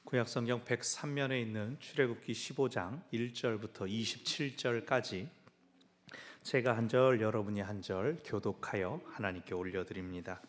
구약성경 103면에 있는 출애굽기 15장 1절부터 27절까지 제가 한 절, 여러분이 한 절 교독하여 하나님께 올려드립니다.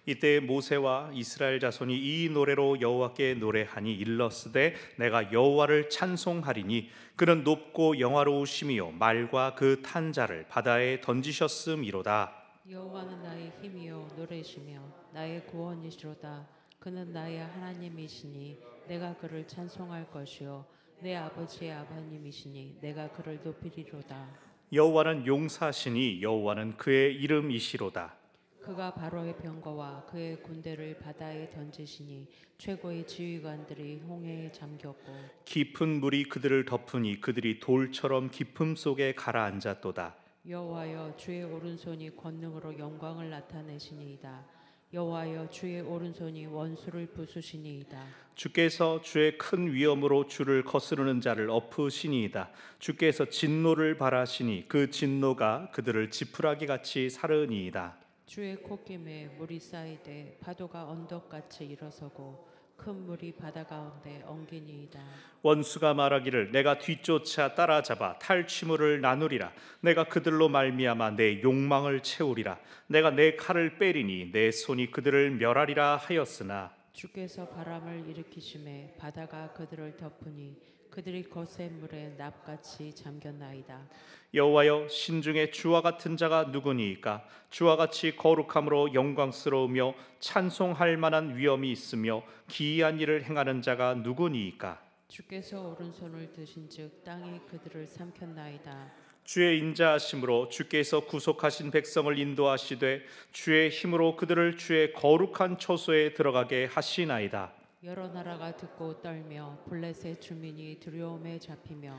이때 모세와 이스라엘 자손이 이 노래로 여호와께 노래하니 일렀으되 내가 여호와를 찬송하리니 그는 높고 영화로우심이요 말과 그 탄 자를 바다에 던지셨음이로다. 여호와는 나의 힘이요 노래시며 나의 구원이시로다. 그는 나의 하나님이시니 내가 그를 찬송할 것이요 내 아버지의 하나님이시니 내가 그를 높이리로다. 여호와는 용사시니 여호와는 그의 이름이시로다. 그가 바로의 병거와 그의 군대를 바다에 던지시니 최고의 지휘관들이 홍해에 잠겼고 깊은 물이 그들을 덮으니 그들이 돌처럼 깊음 속에 가라앉았도다. 여호와여 주의 오른손이 권능으로 영광을 나타내시니이다. 여호와여 주의 오른손이 원수를 부수시니이다. 주께서 주의 큰 위엄으로 주를 거스르는 자를 엎으시니이다. 주께서 진노를 발하시니 그 진노가 그들을 지푸라기 같이 사르니이다. 주의 콧김에 물이 쌓이되 파도가 언덕같이 일어서고 큰 물이 바다 가운데 엉기니이다. 원수가 말하기를 내가 뒤쫓아 따라잡아 탈취물을 나누리라. 내가 그들로 말미암아 내 욕망을 채우리라. 내가 내 칼을 빼리니 내 손이 그들을 멸하리라 하였으나 주께서 바람을 일으키심에 바다가 그들을 덮으니 그들이 거센 물에 납같이 잠겼나이다. 여호와여 신중에 주와 같은 자가 누구니이까? 주와 같이 거룩함으로 영광스러우며 찬송할 만한 위엄이 있으며 기이한 일을 행하는 자가 누구니이까? 주께서 오른손을 드신즉 땅이 그들을 삼켰나이다. 주의 인자하심으로 주께서 구속하신 백성을 인도하시되 주의 힘으로 그들을 주의 거룩한 처소에 들어가게 하시나이다. 여러 나라가 듣고 떨며 블레셋 주민이 두려움에 잡히며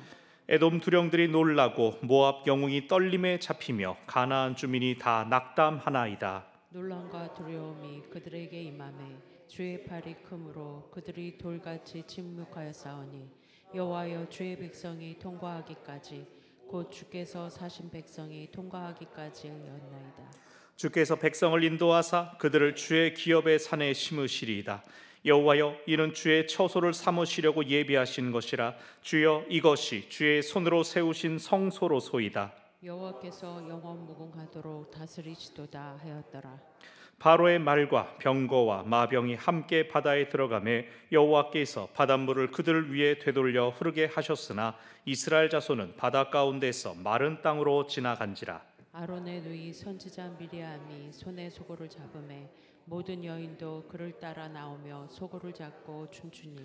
에돔 두령들이 놀라고 모압 영웅이 떨림에 잡히며 가나안 주민이 다 낙담하나이다. 놀람과 두려움이 그들에게 임하매 주의 팔이 크므로 그들이 돌같이 침묵하여 싸우니 여호와여 주의 백성이 통과하기까지 곧 주께서 사신 백성이 통과하기까지였나이다. 주께서 백성을 인도하사 그들을 주의 기업의 산에 심으시리이다. 여호와여 이는 주의 처소를 삼으시려고 예비하신 것이라. 주여 이것이 주의 손으로 세우신 성소로소이다. 여호와께서 영원 무궁하도록 다스리시도다 하였더라. 바로의 말과 병거와 마병이 함께 바다에 들어가매 여호와께서 바닷물을 그들 위에 되돌려 흐르게 하셨으나 이스라엘 자손은 바다 가운데서 마른 땅으로 지나간지라. 아론의 누이 선지자 미리암이 손에 소고를 잡음에 모든 여인도 그를 따라 나오며 소고를 잡고 춤추니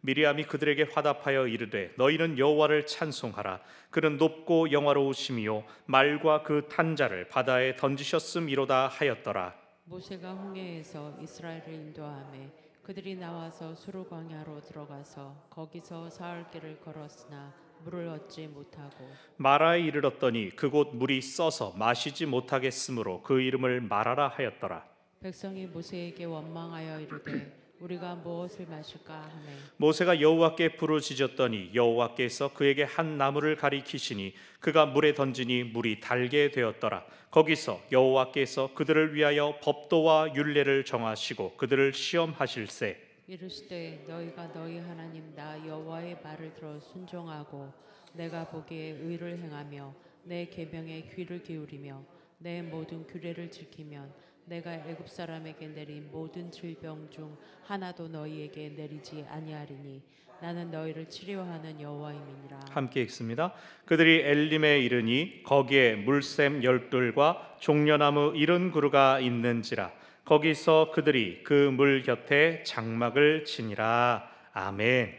미리암이 그들에게 화답하여 이르되 너희는 여호와를 찬송하라. 그는 높고 영화로우심이요 말과 그 탄 자를 바다에 던지셨음이로다 하였더라. 모세가 홍해에서 이스라엘을 인도하매 그들이 나와서 수르 광야로 들어가서 거기서 사흘 길을 걸었으나 물을 얻지 못하고 마라에 이르렀더니 그곳 물이 써서 마시지 못하겠으므로 그 이름을 마라라 하였더라. 백성이 모세에게 원망하여 이르되 우리가 무엇을 마실까 하매 모세가 여호와께 부르짖었더니 여호와께서 그에게 한 나무를 가리키시니 그가 물에 던지니 물이 달게 되었더라. 거기서 여호와께서 그들을 위하여 법도와 율례를 정하시고 그들을 시험하실세. 이르시되 너희가 너희 하나님 나 여호와의 말을 들어 순종하고 내가 보기에 의를 행하며 내 계명에 귀를 기울이며 내 모든 규례를 지키면 내가 애굽 사람에게 내린 모든 질병 중 하나도 너희에게 내리지 아니하리니 나는 너희를 치료하는 여호와임이니라. 함께 읽습니다. 그들이 엘림에 이르니 거기에 물샘 12돌과 종려나무 70그루가 있는지라. 거기서 그들이 그 물 곁에 장막을 치니라. 아멘.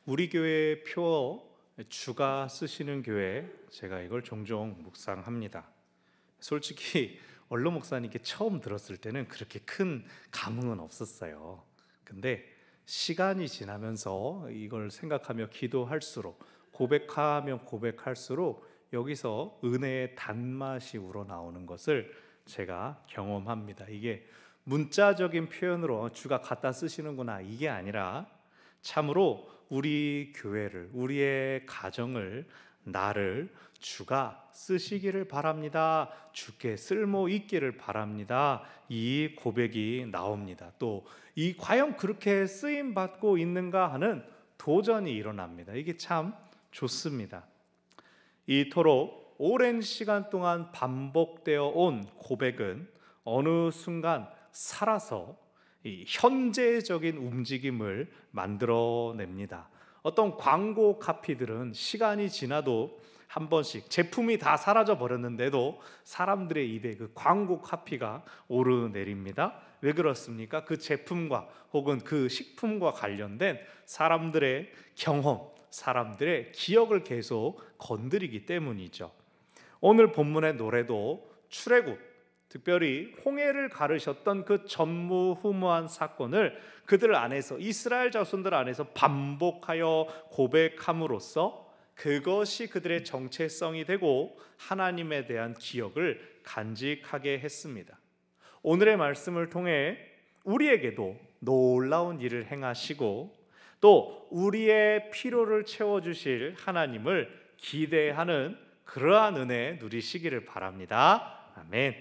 우리 교회의 표 주가 쓰시는 교회 제가 이걸 종종 묵상합니다. 솔직히 원로 목사님께 처음 들었을 때는 그렇게 큰 감흥은 없었어요. 근데 시간이 지나면서 이걸 생각하며 기도할수록 고백하면 고백할수록 여기서 은혜의 단맛이 우러나오는 것을 제가 경험합니다. 이게 문자적인 표현으로 주가 갖다 쓰시는구나 이게 아니라 참으로 우리 교회를 우리의 가정을 나를 주가 쓰시기를 바랍니다. 주께 쓸모 있기를 바랍니다. 이 고백이 나옵니다. 또 이 과연 그렇게 쓰임 받고 있는가 하는 도전이 일어납니다. 이게 참 좋습니다. 이토록 오랜 시간 동안 반복되어 온 고백은 어느 순간 살아서 이 현재적인 움직임을 만들어냅니다. 어떤 광고 카피들은 시간이 지나도 한 번씩 제품이 다 사라져 버렸는데도 사람들의 입에 그 광고 카피가 오르내립니다. 왜 그렇습니까? 그 제품과 혹은 그 식품과 관련된 사람들의 경험, 사람들의 기억을 계속 건드리기 때문이죠. 오늘 본문의 노래도 출애굽, 특별히 홍해를 가르셨던 그 전무후무한 사건을 그들 안에서, 이스라엘 자손들 안에서 반복하여 고백함으로써 그것이 그들의 정체성이 되고 하나님에 대한 기억을 간직하게 했습니다. 오늘의 말씀을 통해 우리에게도 놀라운 일을 행하시고 또 우리의 필요를 채워주실 하나님을 기대하는 그러한 은혜 누리시기를 바랍니다. 아멘.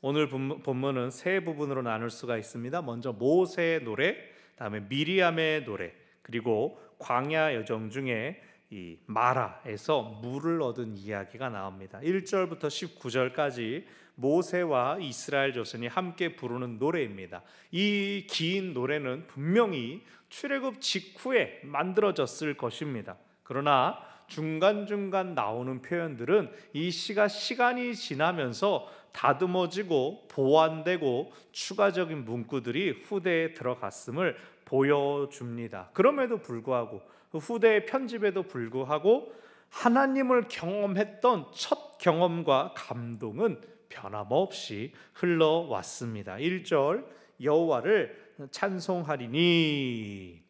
오늘 본문은 세 부분으로 나눌 수가 있습니다. 먼저 모세의 노래, 다음에 미리암의 노래, 그리고 광야 여정 중에 이 마라에서 물을 얻은 이야기가 나옵니다. 1절부터 19절까지 모세와 이스라엘 자손이 함께 부르는 노래입니다. 이 긴 노래는 분명히 출애굽 직후에 만들어졌을 것입니다. 그러나 중간중간 나오는 표현들은 이 시간이 지나면서 다듬어지고 보완되고 추가적인 문구들이 후대에 들어갔음을 보여줍니다. 그럼에도 불구하고 후대의 편집에도 불구하고 하나님을 경험했던 첫 경험과 감동은 변함없이 흘러왔습니다. 1절 여호와를 찬송하리니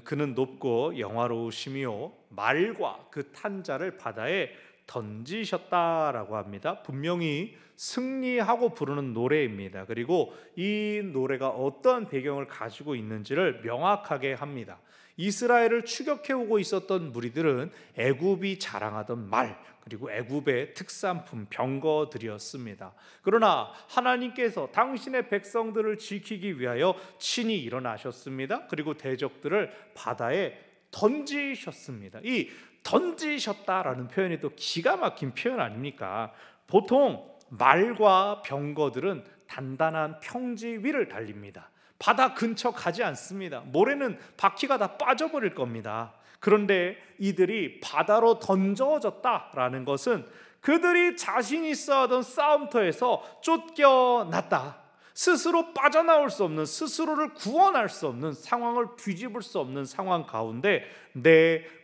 그는 높고 영화로우시며 말과 그 탄자를 바다에 던지셨다라고 합니다. 분명히 승리하고 부르는 노래입니다. 그리고 이 노래가 어떠한 배경을 가지고 있는지를 명확하게 합니다. 이스라엘을 추격해오고 있었던 무리들은 애굽이 자랑하던 말, 그리고 애굽의 특산품 병거들이었습니다. 그러나 하나님께서 당신의 백성들을 지키기 위하여 친히 일어나셨습니다. 그리고 대적들을 바다에 던지셨습니다. 이 던지셨다라는 표현이 또 기가 막힌 표현 아닙니까? 보통 말과 병거들은 단단한 평지 위를 달립니다. 바다 근처 가지 않습니다. 모래는 바퀴가 다 빠져버릴 겁니다. 그런데 이들이 바다로 던져졌다라는 것은 그들이 자신이 쌓아던 싸움터에서 쫓겨났다, 스스로 빠져나올 수 없는, 스스로를 구원할 수 없는 상황을 뒤집을 수 없는 상황 가운데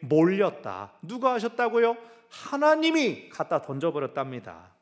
몰렸다. 누가 하셨다고요? 하나님이 갖다 던져버렸답니다.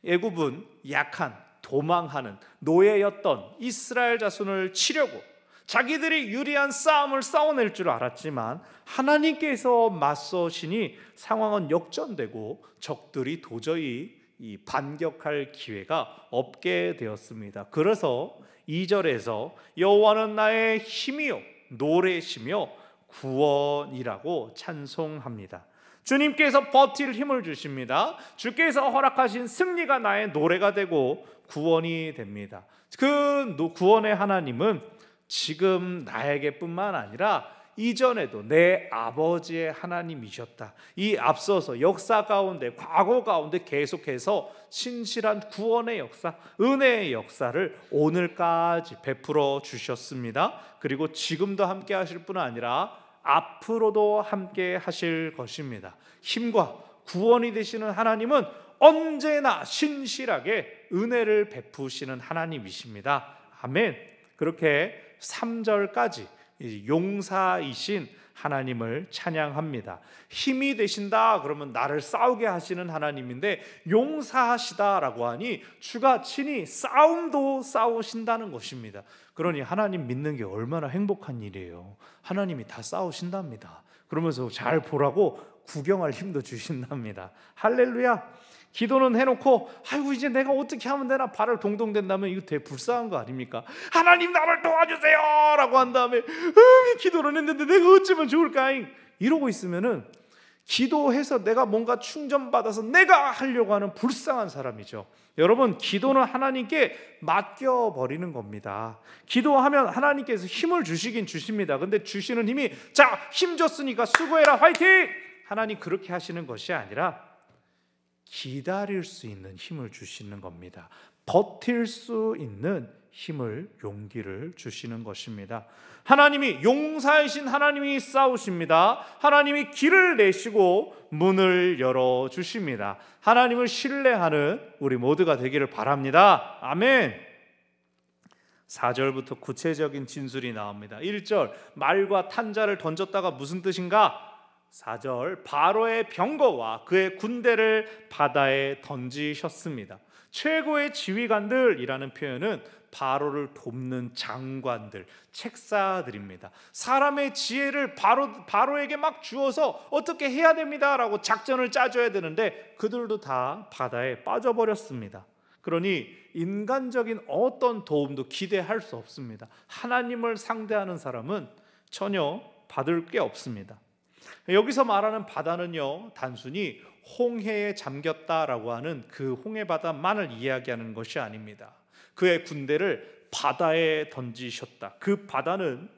애굽은 약한, 도망하는 노예였던 이스라엘 자손을 치려고 자기들이 유리한 싸움을 싸워낼 줄 알았지만 하나님께서 맞서시니 상황은 역전되고 적들이 도저히 이 반격할 기회가 없게 되었습니다. 그래서 2절에서 여호와는 나의 힘이요 노래시며 구원이라고 찬송합니다. 주님께서 버틸 힘을 주십니다. 주께서 허락하신 승리가 나의 노래가 되고 구원이 됩니다. 그 구원의 하나님은 지금 나에게뿐만 아니라 이전에도 내 아버지의 하나님이셨다. 이 앞서서 역사 가운데, 과거 가운데 계속해서 신실한 구원의 역사, 은혜의 역사를 오늘까지 베풀어 주셨습니다. 그리고 지금도 함께 하실 뿐 아니라 앞으로도 함께 하실 것입니다. 힘과 구원이 되시는 하나님은 언제나 신실하게 은혜를 베푸시는 하나님이십니다. 아멘. 그렇게 3절까지 용사이신 하나님을 찬양합니다. 힘이 되신다 그러면 나를 싸우게 하시는 하나님인데 용사하시다라고 하니 주가 친히 싸움도 싸우신다는 것입니다. 그러니 하나님 믿는 게 얼마나 행복한 일이에요. 하나님이 다 싸우신답니다. 그러면서 잘 보라고 구경할 힘도 주신답니다. 할렐루야. 기도는 해놓고 아이고 이제 내가 어떻게 하면 되나 발을 동동 댄다면 이거 되게 불쌍한 거 아닙니까? 하나님 나를 도와주세요 라고 한 다음에 기도를 했는데 내가 어쩌면 좋을까? 이러고 있으면은 기도해서 내가 뭔가 충전받아서 내가 하려고 하는 불쌍한 사람이죠. 여러분, 기도는 하나님께 맡겨버리는 겁니다. 기도하면 하나님께서 힘을 주시긴 주십니다. 근데 주시는 힘이 자, 힘 줬으니까 수고해라, 화이팅! 하나님 그렇게 하시는 것이 아니라 기다릴 수 있는 힘을 주시는 겁니다. 버틸 수 있는 힘을, 용기를 주시는 것입니다. 하나님이 용사이신 하나님이 싸우십니다. 하나님이 길을 내시고 문을 열어주십니다. 하나님을 신뢰하는 우리 모두가 되기를 바랍니다. 아멘. 4절부터 구체적인 진술이 나옵니다. 1절, 말과 탄자를 던졌다가 무슨 뜻인가? 4절, 바로의 병거와 그의 군대를 바다에 던지셨습니다. 최고의 지휘관들이라는 표현은 바로를 돕는 장관들, 책사들입니다. 사람의 지혜를 바로에게 막 주어서 어떻게 해야 됩니다라고 작전을 짜줘야 되는데 그들도 다 바다에 빠져버렸습니다. 그러니 인간적인 어떤 도움도 기대할 수 없습니다. 하나님을 상대하는 사람은 전혀 받을 게 없습니다. 여기서 말하는 바다는요, 단순히 홍해에 잠겼다라고 하는 그 홍해바다만을 이야기하는 것이 아닙니다. 그의 군대를 바다에 던지셨다. 그 바다는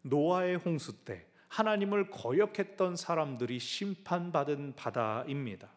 노아의 홍수 때 하나님을 거역했던 사람들이 심판받은 바다입니다.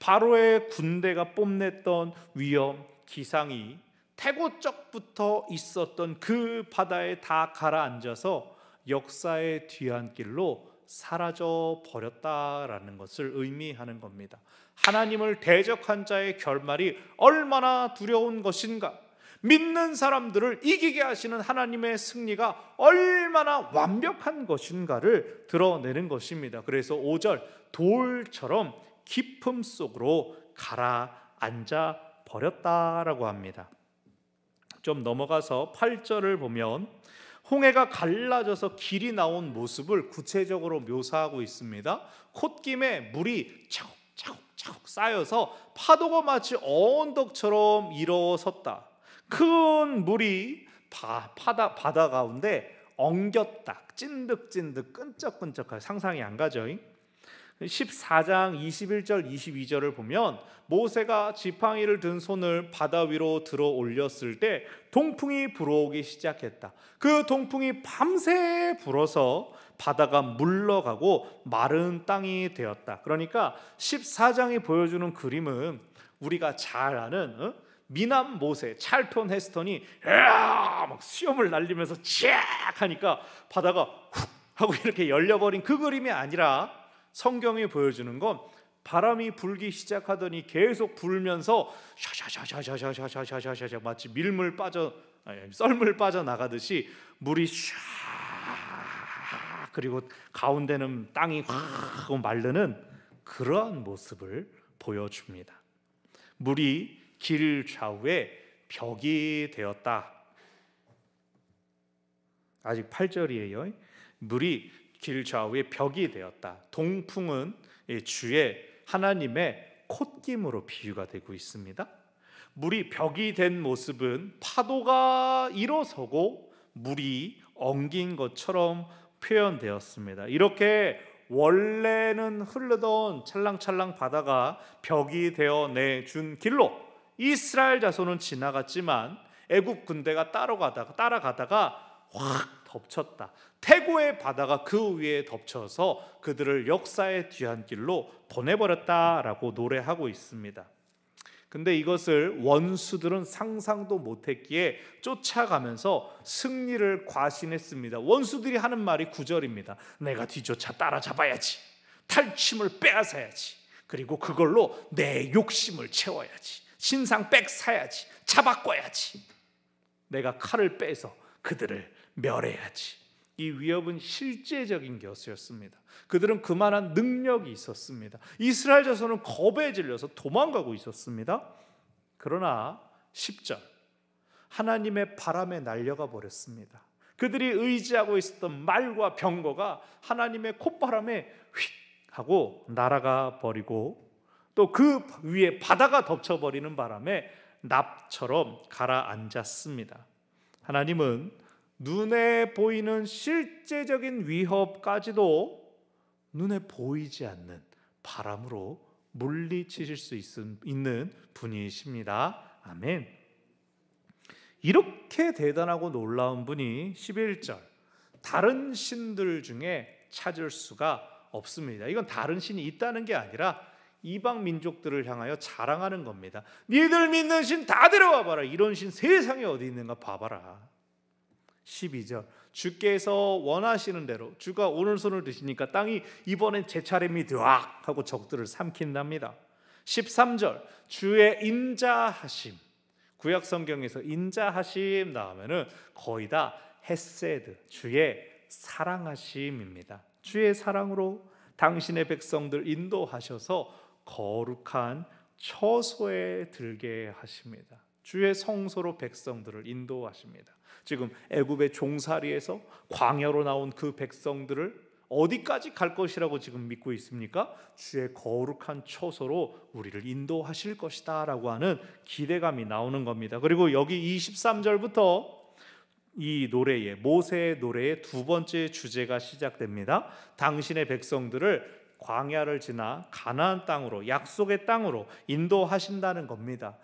바로의 군대가 뽐냈던 위험, 기상이 태고적부터 있었던 그 바다에 다 가라앉아서 역사의 뒤안길로 사라져 버렸다라는 것을 의미하는 겁니다. 하나님을 대적한 자의 결말이 얼마나 두려운 것인가, 믿는 사람들을 이기게 하시는 하나님의 승리가 얼마나 완벽한 것인가를 드러내는 것입니다. 그래서 5절, 돌처럼 깊음 속으로 가라앉아 버렸다라고 합니다. 좀 넘어가서 8절을 보면 홍해가 갈라져서 길이 나온 모습을 구체적으로 묘사하고 있습니다. 콧김에 물이 차곡차곡 쌓여서 파도가 마치 언덕처럼 일어섰다. 큰 물이 바다 가운데 엉겼다. 찐득찐득 끈적끈적하게 상상이 안 가죠. 14장 21절 22절을 보면 모세가 지팡이를 든 손을 바다 위로 들어 올렸을 때 동풍이 불어오기 시작했다. 그 동풍이 밤새 불어서 바다가 물러가고 마른 땅이 되었다. 그러니까 14장이 보여주는 그림은 우리가 잘 아는 미남 모세 찰톤 헤스턴이 막 수염을 날리면서 쫙 하니까 바다가 훅 하고 이렇게 열려버린 그 그림이 아니라 성경이 보여주는 건 바람이 불기 시작하더니 계속 불면서 샤샤샤샤샤샤샤샤샤 마치 썰물 빠져나가듯이 물이 샤 그리고 가운데는 땅이 확 하고 마르는 그러한 모습을 보여줍니다. 물이 길 좌우에 벽이 되었다. 아직 8절이에요. 물이 길 좌우에 벽이 되었다. 동풍은 주의 하나님의 콧김으로 비유가 되고 있습니다. 물이 벽이 된 모습은 파도가 일어서고 물이 엉긴 것처럼 표현되었습니다. 이렇게 원래는 흐르던 찰랑찰랑 바다가 벽이 되어 내준 길로 이스라엘 자손은 지나갔지만 애굽 군대가 따라가다가 확 덮쳤다. 태고의 바다가 그 위에 덮쳐서 그들을 역사의 뒤안길로 보내버렸다라고 노래하고 있습니다. 근데 이것을 원수들은 상상도 못했기에 쫓아가면서 승리를 과신했습니다. 원수들이 하는 말이 9절입니다. 내가 뒤쫓아 따라잡아야지. 탈취물 빼앗아야지. 그리고 그걸로 내 욕심을 채워야지. 신상 빽 사야지. 잡아꿔야지. 내가 칼을 빼서 그들을 멸해야지. 이 위협은 실제적인 것이었습니다. 그들은 그만한 능력이 있었습니다. 이스라엘 자손은 겁에 질려서 도망가고 있었습니다. 그러나 10절 하나님의 바람에 날려가 버렸습니다. 그들이 의지하고 있었던 말과 병거가 하나님의 콧바람에 휙 하고 날아가 버리고 또 그 위에 바다가 덮쳐버리는 바람에 납처럼 가라앉았습니다. 하나님은 눈에 보이는 실제적인 위협까지도 눈에 보이지 않는 바람으로 물리치실 수 있는 분이십니다. 아멘. 이렇게 대단하고 놀라운 분이 11절 다른 신들 중에 찾을 수가 없습니다. 이건 다른 신이 있다는 게 아니라 이방 민족들을 향하여 자랑하는 겁니다. 니들 믿는 신 다 데려와 봐라. 이런 신 세상에 어디 있는가 봐봐라. 12절 주께서 원하시는 대로 주가 오른손을 드시니까 땅이 이번엔 제 차례입니다 하고 적들을 삼킨답니다. 13절 주의 인자하심, 구약 성경에서 인자하심 나오면은 거의 다 헤세드, 주의 사랑하심입니다. 주의 사랑으로 당신의 백성들 인도하셔서 거룩한 처소에 들게 하십니다. 주의 성소로 백성들을 인도하십니다. 지금 애굽의 종살이에서 광야로 나온 그 백성들을 어디까지 갈 것이라고 지금 믿고 있습니까? 주의 거룩한 처소로 우리를 인도하실 것이다 라고 하는 기대감이 나오는 겁니다. 그리고 여기 23절부터 이 노래의 모세의 노래의 두 번째 주제가 시작됩니다. 당신의 백성들을 광야를 지나 가나안 땅으로, 약속의 땅으로 인도하신다는 겁니다.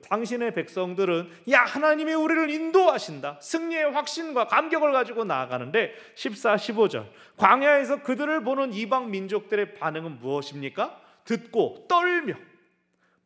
당신의 백성들은 하나님이 우리를 인도하신다, 승리의 확신과 감격을 가지고 나아가는데 14, 15절 광야에서 그들을 보는 이방 민족들의 반응은 무엇입니까? 듣고 떨며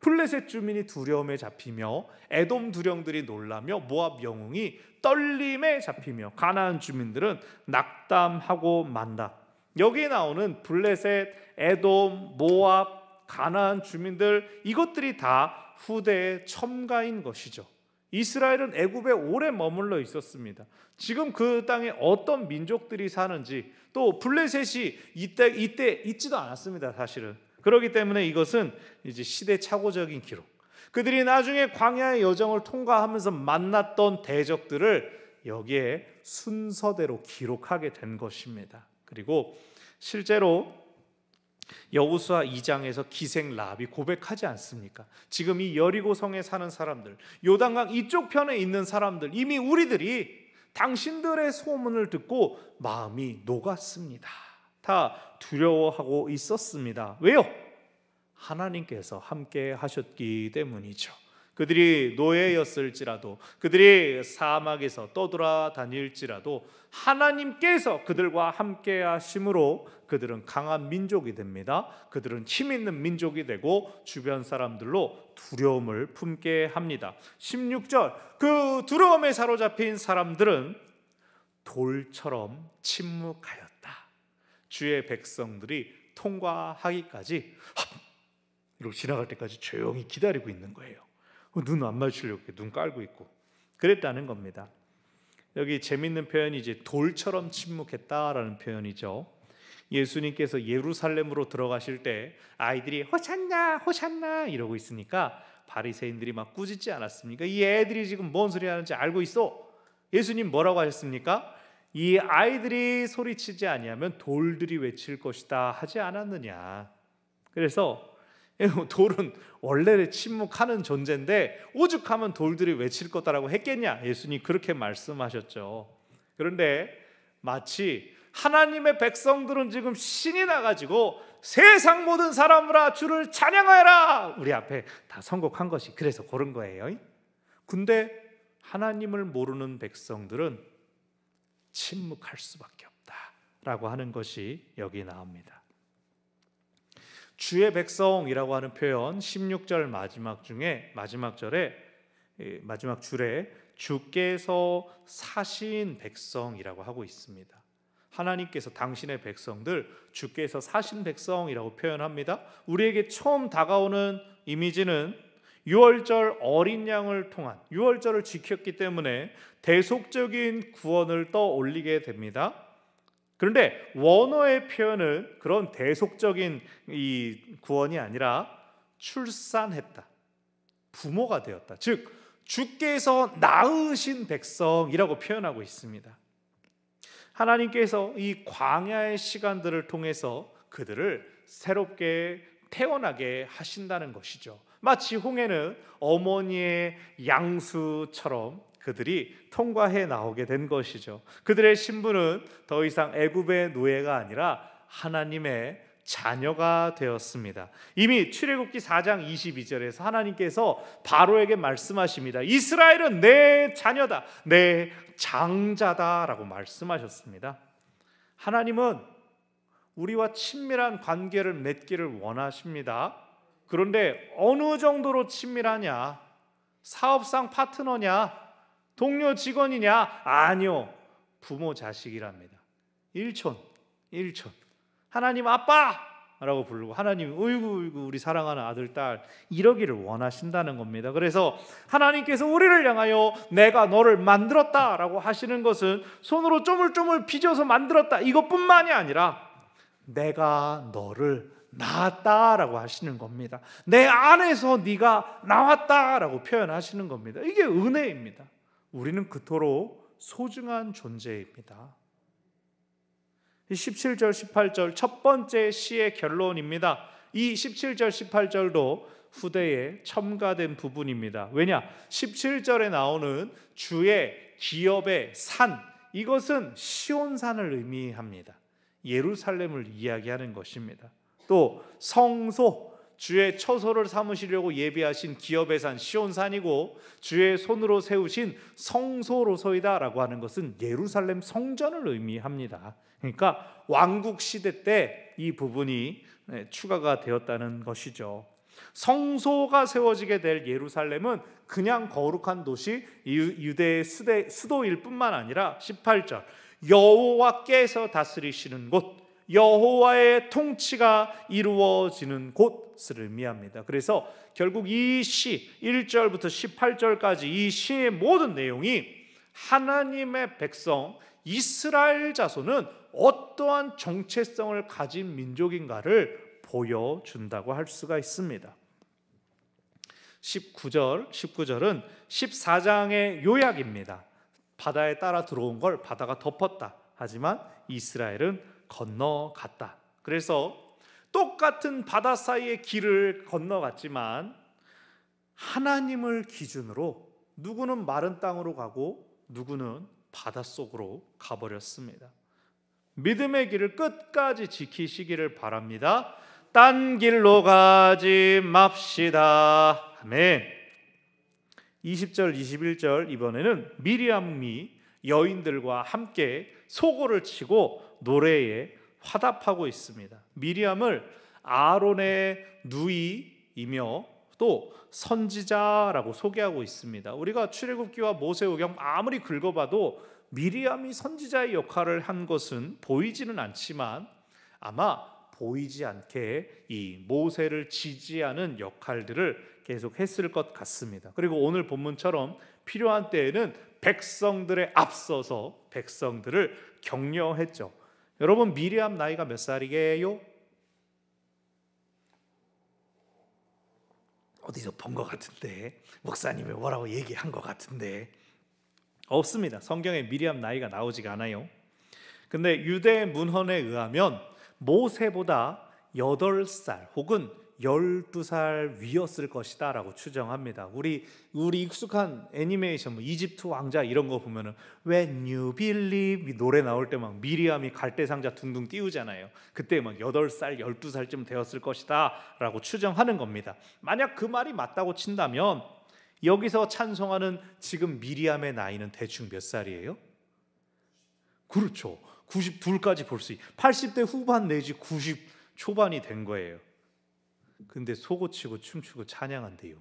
블레셋 주민이 두려움에 잡히며 에돔 두령들이 놀라며 모압 영웅이 떨림에 잡히며 가나안 주민들은 낙담하고 만다. 여기에 나오는 블레셋, 에돔, 모압, 가나안 주민들, 이것들이 다 후대의 첨가인 것이죠. 이스라엘은 애굽에 오래 머물러 있었습니다. 지금 그 땅에 어떤 민족들이 사는지, 또 블레셋이 이때 있지도 않았습니다. 사실은. 그렇기 때문에 이것은 이제 시대착오적인 기록, 그들이 나중에 광야의 여정을 통과하면서 만났던 대적들을 여기에 순서대로 기록하게 된 것입니다. 그리고 실제로 여호수아 2장에서 기생 랍이 고백하지 않습니까? 지금 이 여리고성에 사는 사람들, 요단강 이쪽 편에 있는 사람들, 이미 우리들이 당신들의 소문을 듣고 마음이 녹았습니다. 다 두려워하고 있었습니다. 왜요? 하나님께서 함께 하셨기 때문이죠. 그들이 노예였을지라도, 그들이 사막에서 떠돌아다닐지라도 하나님께서 그들과 함께 하심으로 그들은 강한 민족이 됩니다. 그들은 힘 있는 민족이 되고 주변 사람들로 두려움을 품게 합니다. 16절 그 두려움에 사로잡힌 사람들은 돌처럼 침묵하였다. 주의 백성들이 통과하기까지 이러고 지나갈 때까지 조용히 기다리고 있는 거예요. 눈 안 마주치려고 눈 깔고 있고 그랬다는 겁니다. 여기 재밌는 표현이 이제 돌처럼 침묵했다라는 표현이죠. 예수님께서 예루살렘으로 들어가실 때 아이들이 호산나 호산나 이러고 있으니까 바리새인들이 막 꾸짖지 않았습니까? 이 애들이 지금 뭔 소리 하는지 알고 있어. 예수님 뭐라고 하셨습니까? 이 아이들이 소리치지 아니하면 돌들이 외칠 것이다 하지 않았느냐. 그래서 돌은 원래 침묵하는 존재인데 오죽하면 돌들이 외칠 거다라고 했겠냐. 예수님 그렇게 말씀하셨죠. 그런데 마치 하나님의 백성들은 지금 신이 나가지고 세상 모든 사람들아 주를 찬양하여라 우리 앞에 다 선곡한 것이 그래서 고른 거예요. 근데 하나님을 모르는 백성들은 침묵할 수밖에 없다라고 하는 것이 여기 나옵니다. 주의 백성이라고 하는 표현 16절 마지막 절에 주께서 사신 백성이라고 하고 있습니다. 하나님께서 당신의 백성들 주께서 사신 백성이라고 표현합니다. 우리에게 처음 다가오는 이미지는 유월절 어린 양을 통한 유월절을 지켰기 때문에 대속적인 구원을 떠올리게 됩니다. 그런데 원어의 표현은 그런 대속적인 이 구원이 아니라 출산했다, 부모가 되었다, 즉 주께서 낳으신 백성이라고 표현하고 있습니다. 하나님께서 이 광야의 시간들을 통해서 그들을 새롭게 태어나게 하신다는 것이죠. 마치 홍해는 어머니의 양수처럼 그들이 통과해 나오게 된 것이죠. 그들의 신분은 더 이상 애굽의 노예가 아니라 하나님의 자녀가 되었습니다. 이미 출애굽기 4장 22절에서 하나님께서 바로에게 말씀하십니다. 이스라엘은 내 자녀다, 내 장자다라고 말씀하셨습니다. 하나님은 우리와 친밀한 관계를 맺기를 원하십니다. 그런데 어느 정도로 친밀하냐? 사업상 파트너냐? 동료 직원이냐? 아니요, 부모 자식이랍니다. 일촌. 하나님 아빠라고 부르고 하나님 어이구 우리 사랑하는 아들 딸 이러기를 원하신다는 겁니다. 그래서 하나님께서 우리를 향하여 내가 너를 만들었다라고 하시는 것은 손으로 쪼물쪼물 빚어서 만들었다 이것뿐만이 아니라 내가 너를 낳았다라고 하시는 겁니다. 내 안에서 네가 나왔다라고 표현하시는 겁니다. 이게 은혜입니다. 우리는 그토록 소중한 존재입니다. 17절 18절 첫 번째 시의 결론입니다. 이 17절 18절도 후대에 첨가된 부분입니다. 왜냐? 17절에 나오는 주의 기업의 산, 이것은 시온산을 의미합니다. 예루살렘을 이야기하는 것입니다. 또 성소, 주의 처소를 삼으시려고 예비하신 기업의 산 시온산이고 주의 손으로 세우신 성소로소이다라고 하는 것은 예루살렘 성전을 의미합니다. 그러니까 왕국 시대 때 이 부분이 추가가 되었다는 것이죠. 성소가 세워지게 될 예루살렘은 그냥 거룩한 도시 유대의 수도일 뿐만 아니라 18절 여호와께서 다스리시는 곳, 여호와의 통치가 이루어지는 곳을 의미합니다. 그래서 결국 이 시 1절부터 18절까지 이 시의 모든 내용이 하나님의 백성 이스라엘 자손은 어떠한 정체성을 가진 민족인가를 보여준다고 할 수가 있습니다. 19절은 14장의 요약입니다. 바다에 따라 들어온 걸 바다가 덮었다. 하지만 이스라엘은 건너갔다. 그래서 똑같은 바다 사이의 길을 건너갔지만 하나님을 기준으로 누구는 마른 땅으로 가고 누구는 바닷속으로 가버렸습니다. 믿음의 길을 끝까지 지키시기를 바랍니다. 딴 길로 가지 맙시다. 아멘. 20절 21절 이번에는 미리암이 여인들과 함께 소고를 치고 노래에 화답하고 있습니다. 미리암을 아론의 누이이며 또 선지자라고 소개하고 있습니다. 우리가 출애굽기와 모세오경 아무리 긁어봐도 미리암이 선지자의 역할을 한 것은 보이지는 않지만 아마 보이지 않게 이 모세를 지지하는 역할들을 계속 했을 것 같습니다. 그리고 오늘 본문처럼 필요한 때에는 백성들에 앞서서 백성들을 격려했죠. 여러분 미리암 나이가 몇 살이게요? 어디서 본 것 같은데 목사님이 뭐라고 얘기한 것 같은데 없습니다. 성경에 미리암 나이가 나오지가 않아요. 근데 유대 문헌에 의하면 모세보다 8살 혹은 12살 위였을 것이다 라고 추정합니다. 우리 익숙한 애니메이션 이집트 왕자 이런 거 보면은 When you believe 노래 나올 때 막 미리암이 갈대상자 둥둥 띄우잖아요. 그때 막 8살 12살쯤 되었을 것이다 라고 추정하는 겁니다. 만약 그 말이 맞다고 친다면 여기서 찬송하는 지금 미리암의 나이는 대충 몇 살이에요? 그렇죠. 92까지 볼 수 있어요. 80대 후반 내지 90 초반이 된 거예요. 근데 소고 치고 춤추고 찬양한대요.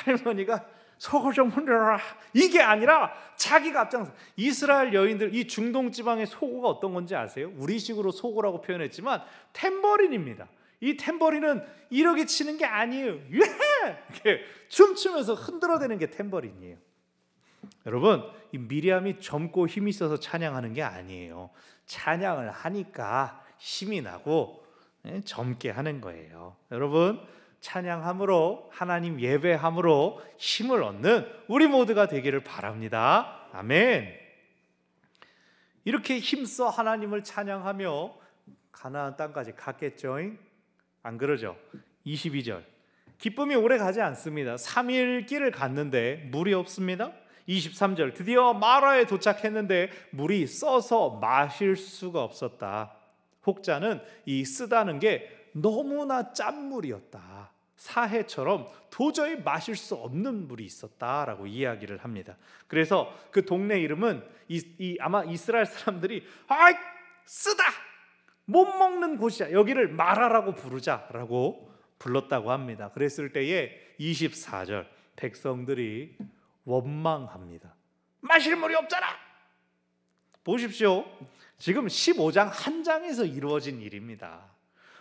할머니가 소고 좀 흔들어라 이게 아니라 자기가 앞장서. 이스라엘 여인들 이 중동 지방의 소고가 어떤 건지 아세요? 우리식으로 소고라고 표현했지만 탬버린입니다. 이 탬버린은 이렇게 치는 게 아니에요. 이렇게 춤추면서 흔들어대는 게 탬버린이에요. 여러분 이 미리암이 젊고 힘이 있어서 찬양하는 게 아니에요. 찬양을 하니까 힘이 나고 젊게 하는 거예요. 여러분 찬양함으로 하나님 예배함으로 힘을 얻는 우리 모두가 되기를 바랍니다. 아멘. 이렇게 힘써 하나님을 찬양하며 가나안 땅까지 갔겠죠? 안 그러죠? 22절 기쁨이 오래 가지 않습니다. 3일 길을 갔는데 물이 없습니다. 23절 드디어 마라에 도착했는데 물이 써서 마실 수가 없었다. 혹자는 이 쓰다는 게 너무나 짠 물이었다, 사해처럼 도저히 마실 수 없는 물이 있었다라고 이야기를 합니다. 그래서 그 동네 이름은 아마 이스라엘 사람들이 아이 쓰다, 못 먹는 곳이야, 여기를 마라라고 부르자라고 불렀다고 합니다. 그랬을 때에 24절 백성들이 원망합니다. 마실 물이 없잖아. 보십시오. 지금 15장 한 장에서 이루어진 일입니다.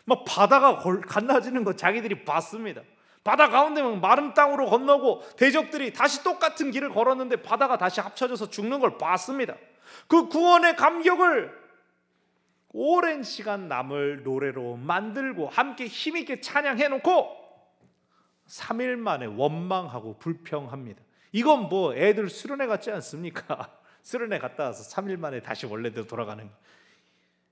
막 바다가 갈라지는 거 자기들이 봤습니다. 바다 가운데 마른 땅으로 건너고 대적들이 다시 똑같은 길을 걸었는데 바다가 다시 합쳐져서 죽는 걸 봤습니다. 그 구원의 감격을 오랜 시간 남을 노래로 만들고 함께 힘있게 찬양해놓고 3일 만에 원망하고 불평합니다. 이건 뭐 애들 수련회 같지 않습니까? 수련회 갔다 와서 3일 만에 다시 원래대로 돌아가는 거.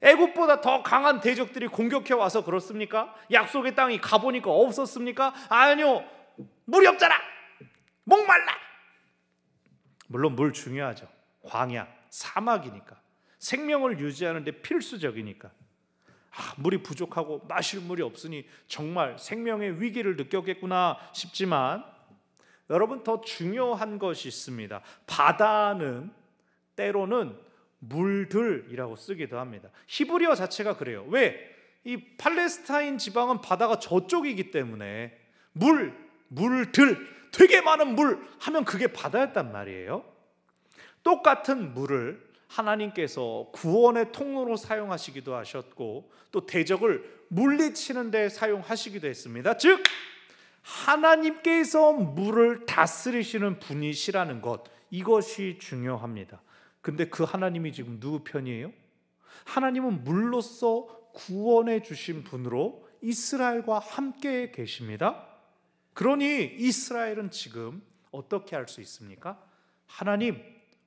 애굽보다 더 강한 대적들이 공격해 와서 그렇습니까? 약속의 땅이 가보니까 없었습니까? 아니요, 물이 없잖아, 목말라. 물론 물 중요하죠. 광야, 사막이니까, 생명을 유지하는 데 필수적이니까. 물이 부족하고 마실 물이 없으니 정말 생명의 위기를 느꼈겠구나 싶지만, 여러분, 더 중요한 것이 있습니다. 바다는 때로는 물들이라고 쓰기도 합니다. 히브리어 자체가 그래요. 왜? 이 팔레스타인 지방은 바다가 저쪽이기 때문에 물들, 되게 많은 물 하면 그게 바다였단 말이에요. 똑같은 물을 하나님께서 구원의 통로로 사용하시기도 하셨고 또 대적을 물리치는 데 사용하시기도 했습니다. 즉 하나님께서 물을 다스리시는 분이시라는 것, 이것이 중요합니다. 근데 그 하나님이 지금 누구 편이에요? 하나님은 물로써 구원해 주신 분으로 이스라엘과 함께 계십니다. 그러니 이스라엘은 지금 어떻게 할 수 있습니까? 하나님,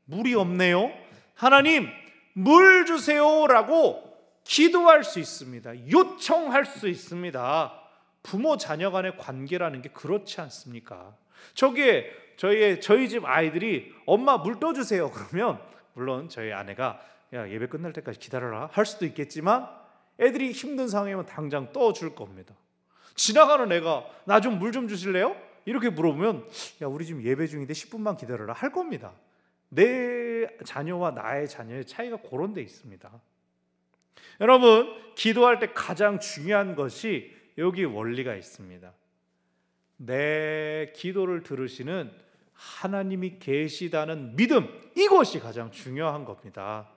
물이 없네요. 하나님, 물 주세요라고 기도할 수 있습니다. 요청할 수 있습니다. 부모 자녀 간의 관계라는 게 그렇지 않습니까? 저희 집 아이들이 엄마 물 떠주세요 그러면 물론 저희 아내가 야 예배 끝날 때까지 기다려라 할 수도 있겠지만 애들이 힘든 상황이면 당장 떠줄 겁니다. 지나가는 애가 나 좀 물 좀 주실래요? 이렇게 물어보면 야 우리 지금 예배 중인데 10분만 기다려라 할 겁니다. 내 자녀와 나의 자녀의 차이가 그런 데 있습니다. 여러분, 기도할 때 가장 중요한 것이 여기 원리가 있습니다. 내 기도를 들으시는 하나님이 계시다는 믿음, 이것이 가장 중요한 겁니다.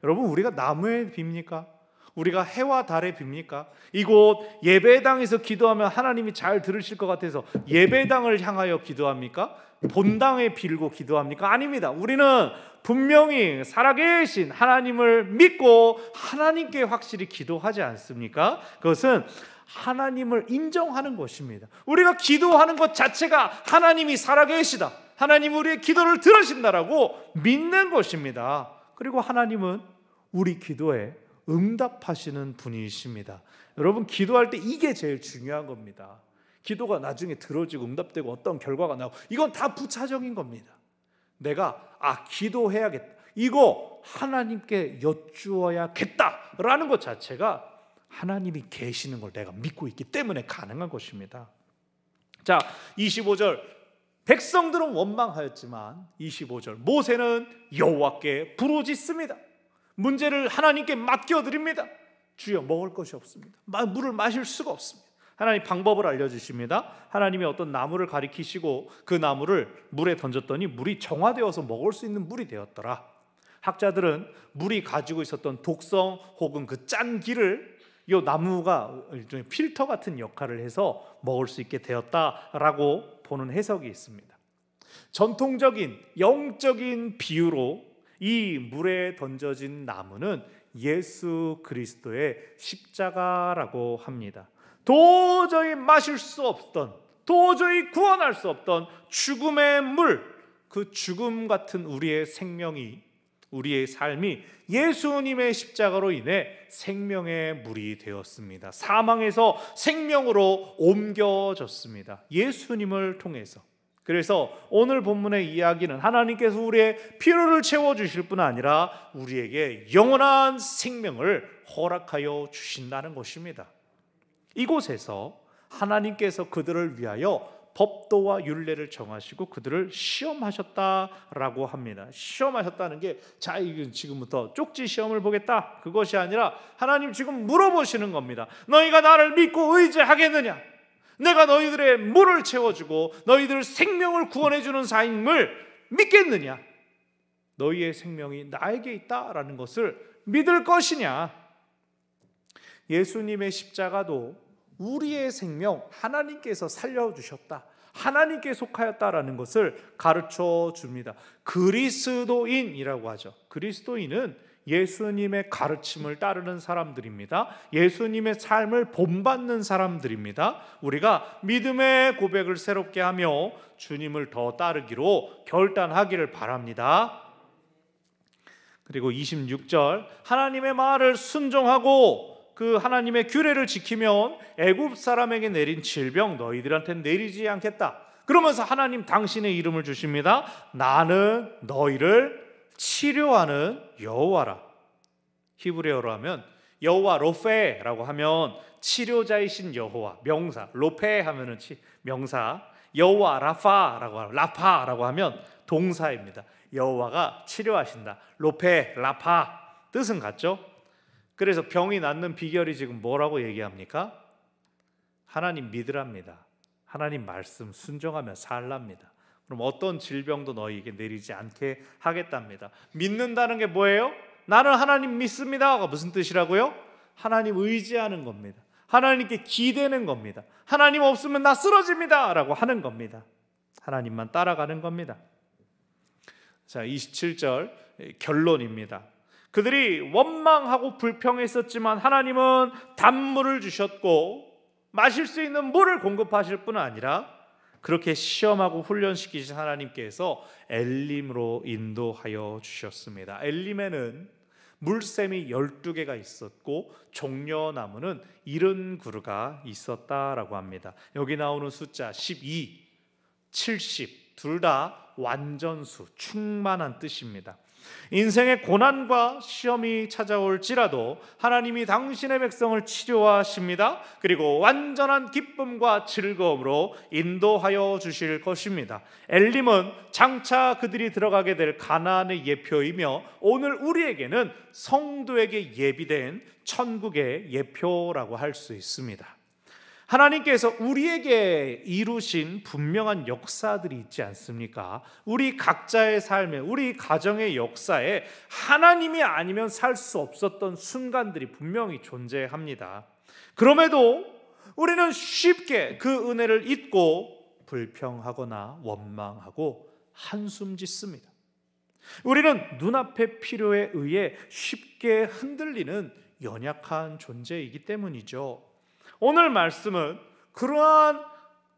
여러분, 우리가 나무에 빕니까? 우리가 해와 달에 빕니까? 이곳 예배당에서 기도하면 하나님이 잘 들으실 것 같아서 예배당을 향하여 기도합니까? 본당에 빌고 기도합니까? 아닙니다. 우리는 분명히 살아계신 하나님을 믿고 하나님께 확실히 기도하지 않습니까? 그것은 하나님을 인정하는 것입니다. 우리가 기도하는 것 자체가 하나님이 살아계시다, 하나님이 우리의 기도를 들으신다라고 믿는 것입니다. 그리고 하나님은 우리 기도에 응답하시는 분이십니다. 여러분, 기도할 때 이게 제일 중요한 겁니다. 기도가 나중에 들어지고 응답되고 어떤 결과가 나오고 이건 다 부차적인 겁니다. 내가 기도해야겠다, 이거 하나님께 여쭈어야겠다라는 것 자체가 하나님이 계시는 걸 내가 믿고 있기 때문에 가능한 것입니다. 자, 25절 백성들은 원망하였지만 25절 모세는 여호와께 부르짖습니다. 문제를 하나님께 맡겨드립니다. 주여, 먹을 것이 없습니다. 물을 마실 수가 없습니다. 하나님 방법을 알려주십니다. 하나님이 어떤 나무를 가리키시고 그 나무를 물에 던졌더니 물이 정화되어서 먹을 수 있는 물이 되었더라. 학자들은 물이 가지고 있었던 독성 혹은 그 짠 기를 이 나무가 일종의 필터 같은 역할을 해서 먹을 수 있게 되었다라고 보는 해석이 있습니다. 전통적인 영적인 비유로 이 물에 던져진 나무는 예수 그리스도의 십자가라고 합니다. 도저히 마실 수 없던, 도저히 구원할 수 없던 죽음의 물, 그 죽음 같은 우리의 생명이, 우리의 삶이 예수님의 십자가로 인해 생명의 물이 되었습니다. 사망에서 생명으로 옮겨졌습니다. 예수님을 통해서. 그래서 오늘 본문의 이야기는 하나님께서 우리의 필요를 채워주실 뿐 아니라 우리에게 영원한 생명을 허락하여 주신다는 것입니다. 이곳에서 하나님께서 그들을 위하여 법도와 율례를 정하시고 그들을 시험하셨다라고 합니다. 시험하셨다는 게 자, 지금부터 쪽지 시험을 보겠다, 그것이 아니라 하나님 지금 물어보시는 겁니다. 너희가 나를 믿고 의지하겠느냐? 내가 너희들의 물을 채워주고 너희들 생명을 구원해주는 사임을 믿겠느냐? 너희의 생명이 나에게 있다라는 것을 믿을 것이냐? 예수님의 십자가도 우리의 생명 하나님께서 살려주셨다, 하나님께 속하였다라는 것을 가르쳐 줍니다. 그리스도인이라고 하죠. 그리스도인은 예수님의 가르침을 따르는 사람들입니다. 예수님의 삶을 본받는 사람들입니다. 우리가 믿음의 고백을 새롭게 하며 주님을 더 따르기로 결단하기를 바랍니다. 그리고 26절, 하나님의 말을 순종하고 그 하나님의 규례를 지키면 애굽 사람에게 내린 질병 너희들한테는 내리지 않겠다. 그러면서 하나님 당신의 이름을 주십니다. 나는 너희를 치료하는 여호와라. 히브리어로 하면 여호와 로페라고 하면 치료자이신 여호와, 명사. 로페 하면은 명사. 여호와 라파라고 하면 동사입니다. 여호와가 치료하신다. 로페, 라파 뜻은 같죠? 그래서 병이 낫는 비결이 지금 뭐라고 얘기합니까? 하나님 믿으랍니다. 하나님 말씀 순종하며 살랍니다. 그럼 어떤 질병도 너희에게 내리지 않게 하겠답니다. 믿는다는 게 뭐예요? 나는 하나님 믿습니다가 무슨 뜻이라고요? 하나님 의지하는 겁니다. 하나님께 기대는 겁니다. 하나님 없으면 나 쓰러집니다 라고 하는 겁니다. 하나님만 따라가는 겁니다. 자, 27절 결론입니다. 그들이 원망하고 불평했었지만 하나님은 단물을 주셨고 마실 수 있는 물을 공급하실 뿐 아니라 그렇게 시험하고 훈련시키신 하나님께서 엘림으로 인도하여 주셨습니다. 엘림에는 물샘이 12개가 있었고 종려나무는 70그루가 있었다라고 합니다. 여기 나오는 숫자 12, 70 둘 다 완전수, 충만한 뜻입니다. 인생의 고난과 시험이 찾아올지라도 하나님이 당신의 백성을 치료하십니다. 그리고 완전한 기쁨과 즐거움으로 인도하여 주실 것입니다. 엘림은 장차 그들이 들어가게 될 가나안의 예표이며 오늘 우리에게는 성도에게 예비된 천국의 예표라고 할 수 있습니다. 하나님께서 우리에게 이루신 분명한 역사들이 있지 않습니까? 우리 각자의 삶에, 우리 가정의 역사에 하나님이 아니면 살 수 없었던 순간들이 분명히 존재합니다. 그럼에도 우리는 쉽게 그 은혜를 잊고 불평하거나 원망하고 한숨 짓습니다. 우리는 눈앞의 필요에 의해 쉽게 흔들리는 연약한 존재이기 때문이죠. 오늘 말씀은 그러한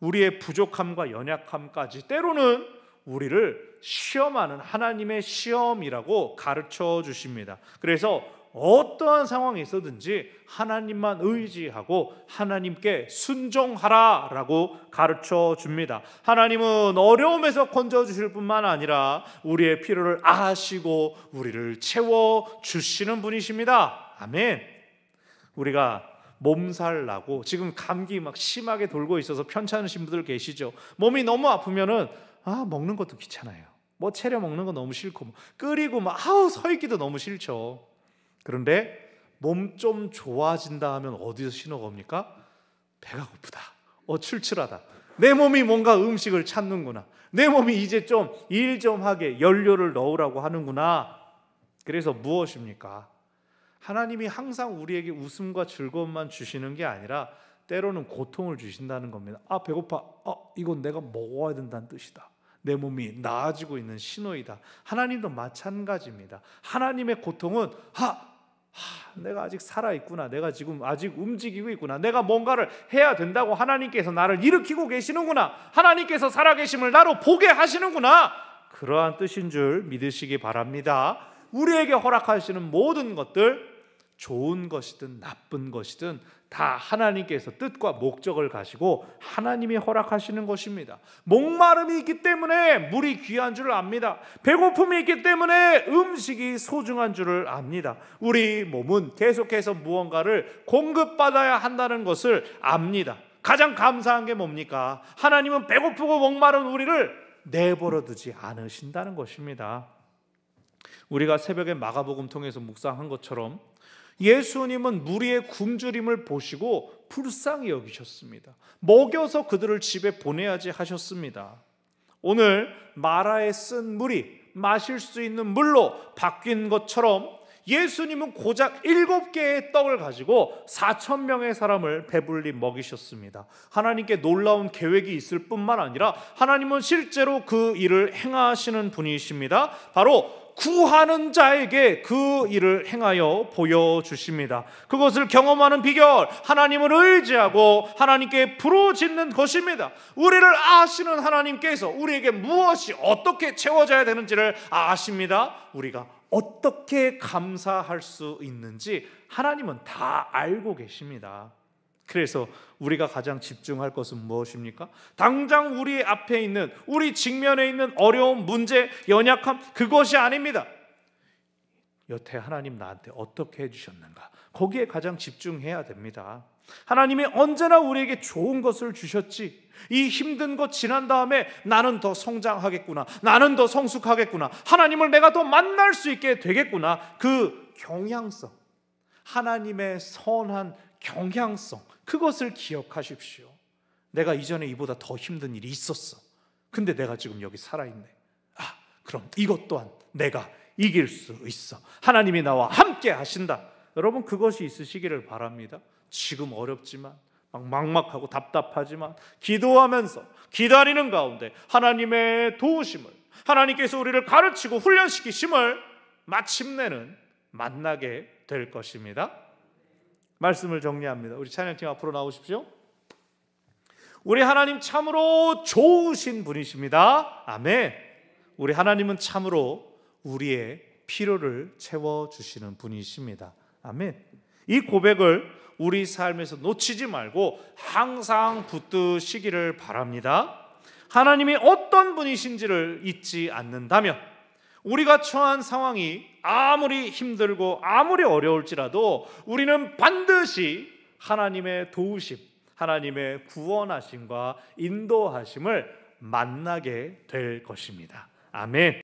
우리의 부족함과 연약함까지 때로는 우리를 시험하는 하나님의 시험이라고 가르쳐 주십니다. 그래서 어떠한 상황이 있어든지 하나님만 의지하고 하나님께 순종하라라고 가르쳐 줍니다. 하나님은 어려움에서 건져주실 뿐만 아니라 우리의 필요를 아시고 우리를 채워주시는 분이십니다. 아멘. 우리가 몸살 나고 지금 감기 막 심하게 돌고 있어서 편찮으신 분들 계시죠. 몸이 너무 아프면은 먹는 것도 귀찮아요. 뭐 차려 먹는 거 너무 싫고 끓이고 서 있기도 너무 싫죠. 그런데 몸 좀 좋아진다 하면 어디서 신호가 옵니까? 배가 고프다. 출출하다. 내 몸이 뭔가 음식을 찾는구나. 내 몸이 이제 좀 일 좀 하게 연료를 넣으라고 하는구나. 그래서 무엇입니까? 하나님이 항상 우리에게 웃음과 즐거움만 주시는 게 아니라 때로는 고통을 주신다는 겁니다. 배고파. 이건 내가 먹어야 된다는 뜻이다. 내 몸이 나아지고 있는 신호이다. 하나님도 마찬가지입니다. 하나님의 고통은 내가 아직 살아있구나. 내가 지금 아직 움직이고 있구나. 내가 뭔가를 해야 된다고 하나님께서 나를 일으키고 계시는구나. 하나님께서 살아계심을 나로 보게 하시는구나. 그러한 뜻인 줄 믿으시기 바랍니다. 우리에게 허락하시는 모든 것들, 좋은 것이든 나쁜 것이든 다 하나님께서 뜻과 목적을 가지고 하나님이 허락하시는 것입니다. 목마름이 있기 때문에 물이 귀한 줄을 압니다. 배고픔이 있기 때문에 음식이 소중한 줄을 압니다. 우리 몸은 계속해서 무언가를 공급받아야 한다는 것을 압니다. 가장 감사한 게 뭡니까? 하나님은 배고프고 목마른 우리를 내버려 두지 않으신다는 것입니다. 우리가 새벽에 마가복음 통해서 묵상한 것처럼 예수님은 무리의 굶주림을 보시고 불쌍히 여기셨습니다. 먹여서 그들을 집에 보내야지 하셨습니다. 오늘 마라에 쓴 물이 마실 수 있는 물로 바뀐 것처럼 예수님은 고작 7개의 떡을 가지고 4,000명의 사람을 배불리 먹이셨습니다. 하나님께 놀라운 계획이 있을 뿐만 아니라 하나님은 실제로 그 일을 행하시는 분이십니다. 바로 구하는 자에게 그 일을 행하여 보여주십니다. 그것을 경험하는 비결, 하나님을 의지하고 하나님께 부르짖는 것입니다. 우리를 아시는 하나님께서 우리에게 무엇이 어떻게 채워져야 되는지를 아십니다. 우리가 어떻게 감사할 수 있는지 하나님은 다 알고 계십니다. 그래서 우리가 가장 집중할 것은 무엇입니까? 당장 우리 앞에 있는, 우리 직면에 있는 어려운 문제, 연약함, 그것이 아닙니다. 여태 하나님 나한테 어떻게 해주셨는가? 거기에 가장 집중해야 됩니다. 하나님이 언제나 우리에게 좋은 것을 주셨지, 이 힘든 것 지난 다음에 나는 더 성장하겠구나, 나는 더 성숙하겠구나, 하나님을 내가 더 만날 수 있게 되겠구나, 그 경향성, 하나님의 선한 경향성, 그것을 기억하십시오. 내가 이전에 이보다 더 힘든 일이 있었어. 근데 내가 지금 여기 살아있네. 그럼 이것 또한 내가 이길 수 있어. 하나님이 나와 함께 하신다. 여러분, 그것이 있으시기를 바랍니다. 지금 어렵지만, 막막하고 답답하지만 기도하면서 기다리는 가운데 하나님의 도우심을, 하나님께서 우리를 가르치고 훈련시키심을 마침내는 만나게 될 것입니다. 말씀을 정리합니다. 우리 찬양팀 앞으로 나오십시오. 우리 하나님 참으로 좋으신 분이십니다. 아멘. 우리 하나님은 참으로 우리의 필요를 채워주시는 분이십니다. 아멘. 이 고백을 우리 삶에서 놓치지 말고 항상 붙드시기를 바랍니다. 하나님이 어떤 분이신지를 잊지 않는다면 우리가 처한 상황이 아무리 힘들고 아무리 어려울지라도 우리는 반드시 하나님의 도우심, 하나님의 구원하심과 인도하심을 만나게 될 것입니다. 아멘.